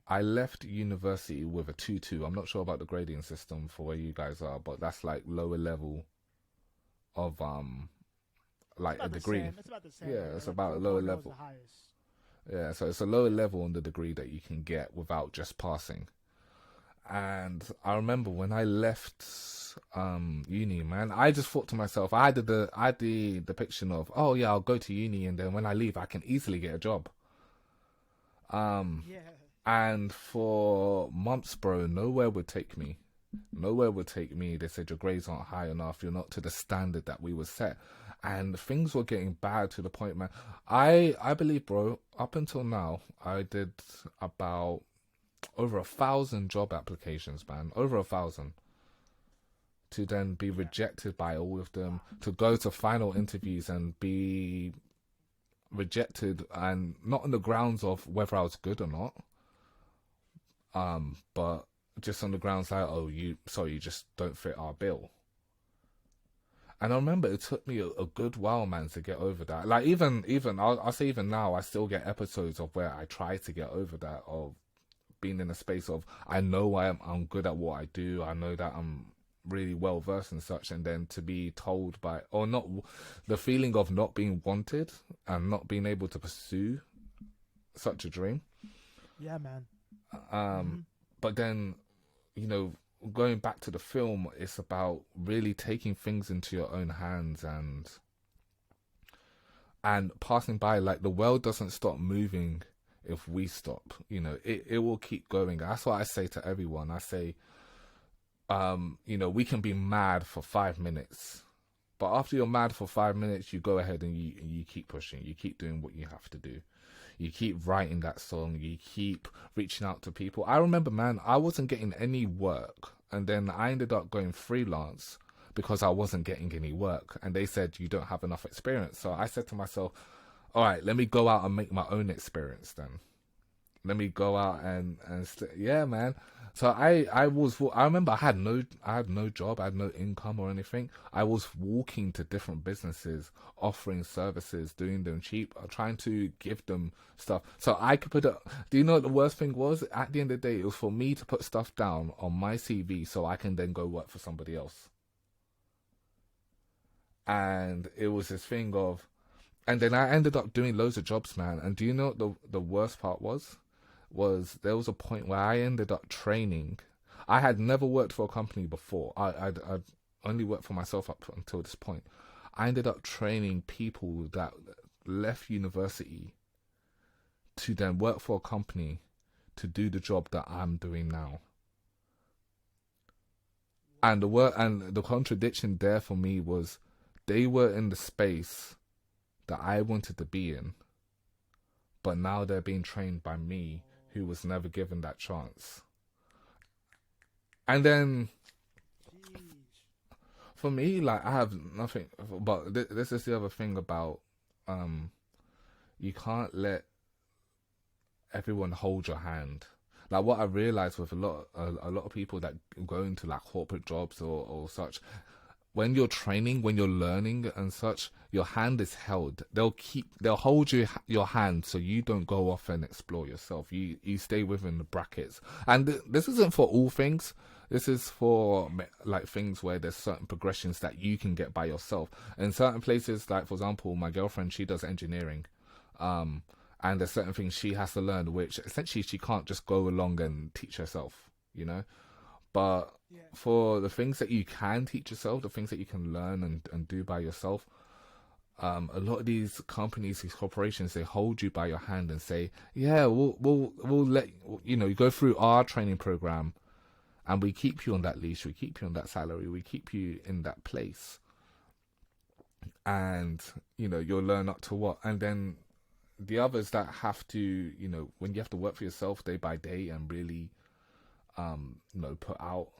I left university with a 2-2. I'm not sure about the grading system for where you guys are, but that's like lower level of like a degree. It's about the same. Yeah, it's about a lower level. Yeah, so it's a lower level on the degree that you can get without just passing. And I remember when I left uni, man, I just thought to myself, I had the depiction of, oh yeah, I'll go to uni, and then when I leave, I can easily get a job. And for months, bro, nowhere would take me. They said your grades aren't high enough. You're not to the standard that we were set. And things were getting bad to the point, man. I believe, bro, up until now, I did about over 1,000 job applications, man. Over 1,000. To then be rejected by all of them. To go to final interviews and be rejected, and not on the grounds of whether I was good or not. But just on the grounds like, oh, you just don't fit our bill. And I remember it took me a good while, man, to get over that. Like, even I'll say even now, I still get episodes of where I try to get over that, of being in a space of, I know I'm good at what I do. I know that I'm really well versed and such, and then to be told by, or not, the feeling of not being wanted and not being able to pursue such a dream. Yeah, man. But then, going back to the film, it's about really taking things into your own hands and passing by. Like, the world doesn't stop moving if we stop. It will keep going. That's what I say to everyone. I say, we can be mad for 5 minutes, but after you're mad for 5 minutes, you go ahead and you keep pushing. You keep doing what you have to do. You keep writing that song. You keep reaching out to people. I remember, man, I wasn't getting any work. And then I ended up going freelance because I wasn't getting any work. And they said, you don't have enough experience. So I said to myself, all right, let me go out and make my own experience then. Let me go out yeah, man. So I remember I had no job, I had no income or anything. I was walking to different businesses, offering services, doing them cheap, trying to give them stuff. So I could put it. Do you know what the worst thing was? At the end of the day, it was for me to put stuff down on my CV so I can then go work for somebody else. And it was this thing of, and then I ended up doing loads of jobs, man. And do you know what the worst part was there was a point where I ended up training. I had never worked for a company before. I'd only worked for myself up until this point. I ended up training people that left university to then work for a company to do the job that I'm doing now. And the contradiction there for me was, they were in the space that I wanted to be in, but now they're being trained by me, who was never given that chance. And then, for me, like, I have nothing, but this is the other thing about, you can't let everyone hold your hand. Like, what I realized with a lot of people that go into like corporate jobs or such, when you're training, when you're learning and such, your hand is held. They'll hold your hand so you don't go off and explore yourself. You stay within the brackets. And this isn't for all things. This is for like things where there's certain progressions that you can get by yourself. In certain places, like for example, my girlfriend, she does engineering. And there's certain things she has to learn, which essentially she can't just go along and teach herself, But for the things that you can teach yourself, the things that you can learn and do by yourself, a lot of these companies, these corporations, they hold you by your hand and say, yeah, we'll let you go through our training program, and we keep you on that leash, we keep you on that salary, we keep you in that place, and you'll learn up to what. And then the others that have to, when you have to work for yourself day by day and really put out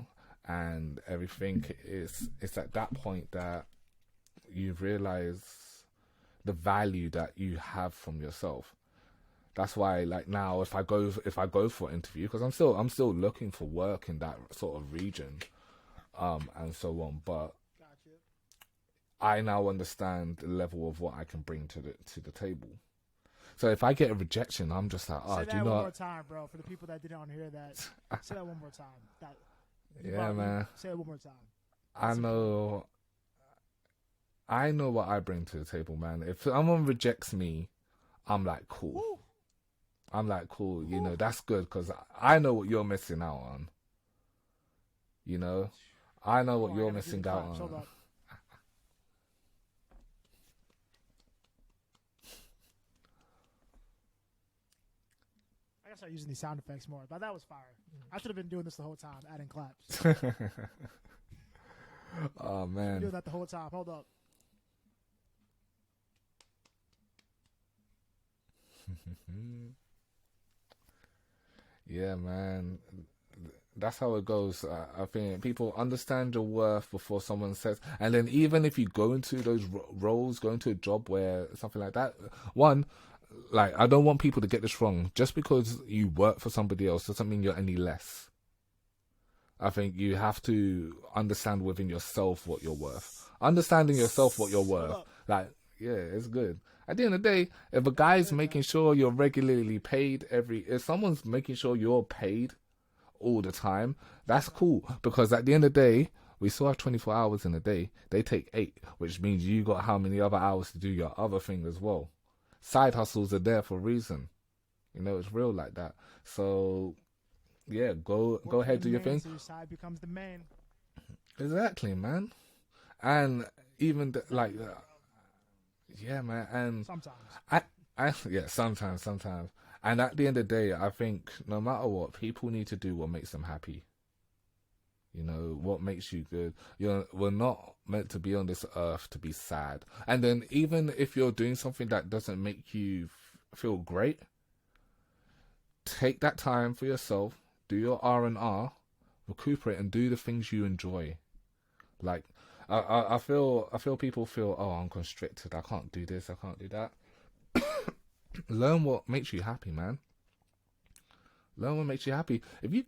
and everything, it's at that point that you realize the value that you have from yourself. That's why, like, now if I go for an interview, because I'm still looking for work in that sort of region, and so on, but Gotcha. I now understand the level of what I can bring to the table. So if I get a rejection, I'm just like, Say that one more time, bro, for the people that didn't hear that. Say that one more time. Man. Say it one more time. I know what I bring to the table, man. If someone rejects me, I'm like, cool. Woo. I'm like, cool. That's good, because I know what you're missing out on. I know what you're missing out on. Hold up. I gotta start using these sound effects more, but that was fire. I should have been doing this the whole time, adding claps. Oh, man. Doing that the whole time. Hold up. Yeah, man. That's how it goes. I think people understand your worth before someone says. And then even if you go into those roles, go into a job where something like that, I don't want people to get this wrong. Just because you work for somebody else doesn't mean you're any less. I think you have to understand within yourself what you're worth. Understanding yourself what you're worth. It's good. At the end of the day, if a guy's making sure you're regularly paid if someone's making sure you're paid all the time, that's cool. Because at the end of the day, we still have 24 hours in a day. They take 8, which means you got how many other hours to do your other thing as well. Side hustles are there for a reason. It's real like that. So, yeah, go ahead, do your thing. So your side becomes the main. Exactly, man. And even yeah, man. And sometimes. Sometimes. And at the end of the day, I think no matter what, people need to do what makes them happy. What makes you good. We're not meant to be on this earth to be sad. And then even if you're doing something that doesn't make you feel great, take that time for yourself, do your R&R, recuperate, and do the things you enjoy. Like, I feel people feel, oh, I'm constricted, I can't do this, I can't do that. Learn what makes you happy, man. Learn what makes you happy. If you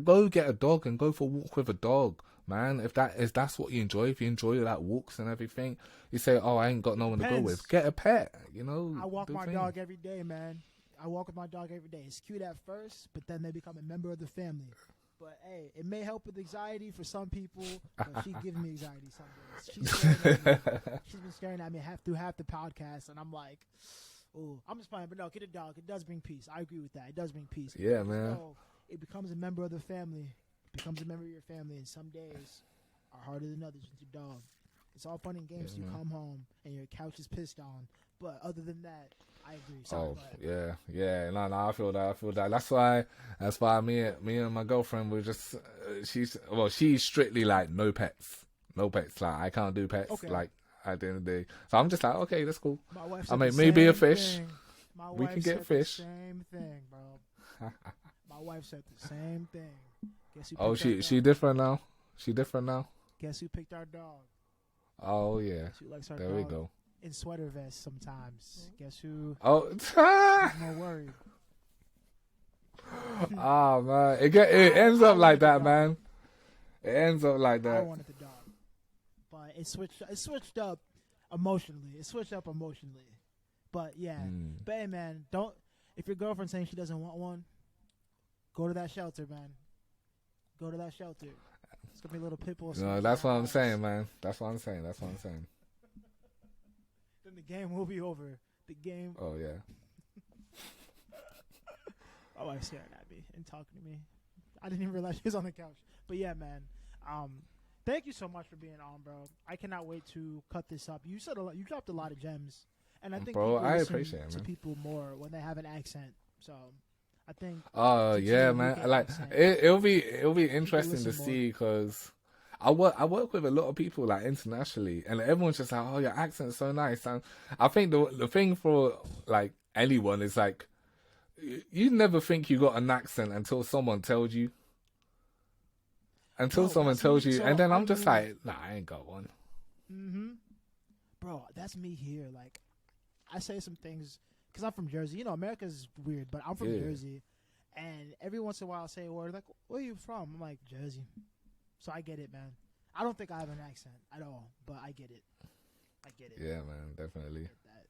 go get a dog and go for a walk with a dog, man. If that's what you enjoy, if you enjoy walks and everything, you say, oh, I ain't got no one to go with. Get a pet, I walk my dog every day, man. I walk with my dog every day. It's cute at first, but then they become a member of the family. But hey, it may help with anxiety for some people, but she gives me anxiety some days. She's been staring at me through half the podcast, and I'm like, oh, I'm just playing. But no, get a dog. It does bring peace. I agree with that. It does bring peace. Yeah, man. So it becomes a member of the family. It becomes a member of your family, and some days are harder than others with your dog. It's all fun and games. Yeah, you come home and your couch is pissed on. But other than that, I agree. Sorry, yeah. No, I feel that. That's why me and my girlfriend were just. She's strictly like no pets. Like I can't do pets. Okay. Like at the end of the day, so I'm just like, okay, that's cool. My wife I said mean, maybe a fish. My We wife can get said fish. The same thing, bro. My wife said the same thing. Guess who? Oh, picked she different now. She different now. Guess who picked our dog? Oh yeah. She likes our there dog we go. in sweater vests sometimes. Guess who? Oh, She's more worried. ah man, it ends up like that, man. It ends up like that. I wanted the dog, but it switched up emotionally. But yeah, but hey, man, don't. If your girlfriend's saying she doesn't want one, go to that shelter, man. Go to that shelter. It's gonna be a little pit bull. No, that's what I'm saying, man. That's what I'm saying. Then the game will be over. The game. Oh yeah. My wife's staring at me and talking to me. I didn't even realize she was on the couch. But yeah, man. Thank you so much for being on, bro. I cannot wait to cut this up. You said you dropped a lot of gems, and I think Bro, people I listen appreciate it, to man. people more when they have an accent. So I think. Oh teaching yeah, the man. UK Like accent, it'll be interesting to listen more. see because I work with a lot of people like internationally, and everyone's just like, oh, your accent's so nice. And I think the thing for like anyone is like you never think you got an accent until someone tells you. Until Bro, someone that's me. tells you, and So then I I'm just moved. like, nah, I ain't got one. Mm-hmm. Bro, that's me here. Like, I say some things because I'm from Jersey. You know, America's weird, but I'm from Yeah. Jersey, and every once in a while I say a word like, "Where you from?" I'm like, Jersey. So I get it, man. I don't think I have an accent at all, but I get it. I get it. Yeah, man, definitely. I get that.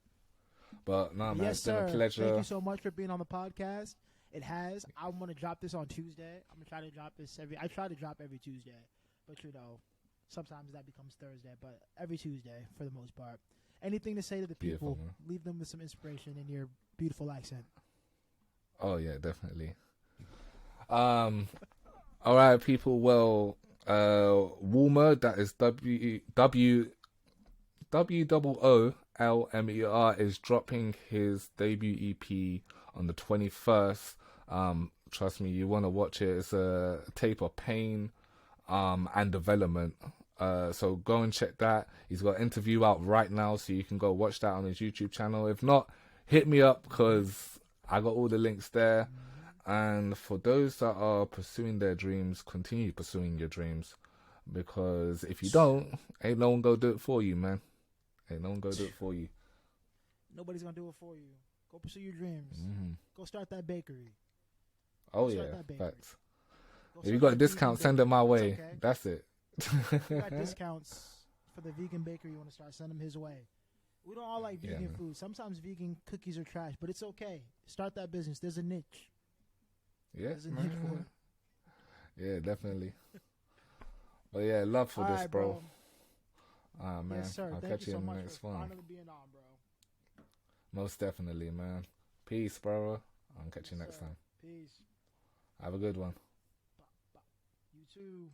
But no, man, Yes, it's been a sir. pleasure. Thank you so much for being on the podcast. It has. I'm gonna drop this on Tuesday. I'm gonna try to drop this I try to drop every Tuesday, but you know, sometimes that becomes Thursday. But every Tuesday for the most part. Anything to say to the people? Beautiful, man. Leave them with some inspiration in your beautiful accent. Oh yeah, definitely. All right, people. Well, Walmer, that is WOOLMER, is dropping his debut EP on the 21st. Trust me, you want to watch it. It's a tape of pain, and development. So go and check that. He's got an interview out right now, so you can go watch that on his YouTube channel. If not, hit me up because I got all the links there. And for those that are pursuing their dreams, continue pursuing your dreams, because if you don't, ain't no one go do it for you, man. Ain't no one go do it for you. Nobody's gonna do it for you. Go pursue your dreams. Mm-hmm. Go start that bakery. Oh Start yeah, that bakery. facts. Go If you start got a that discount, vegan send it my bakery. way. It's okay. That's it. We got discounts for the vegan bakery you want to start. Send them his way. We don't all like Yeah, vegan man. food. Sometimes vegan cookies are trash, but it's okay. Start that business. There's a niche. Yeah, There's a niche for it. yeah, definitely. But yeah, love for All this, right, bro. Ah, man. Yes, sir. I'll Thank catch you you so in the much next for one. finally being on, bro. Most definitely, man. Peace, bro. I'll catch you Yes, next sir. time. Peace. Have a good one. You too.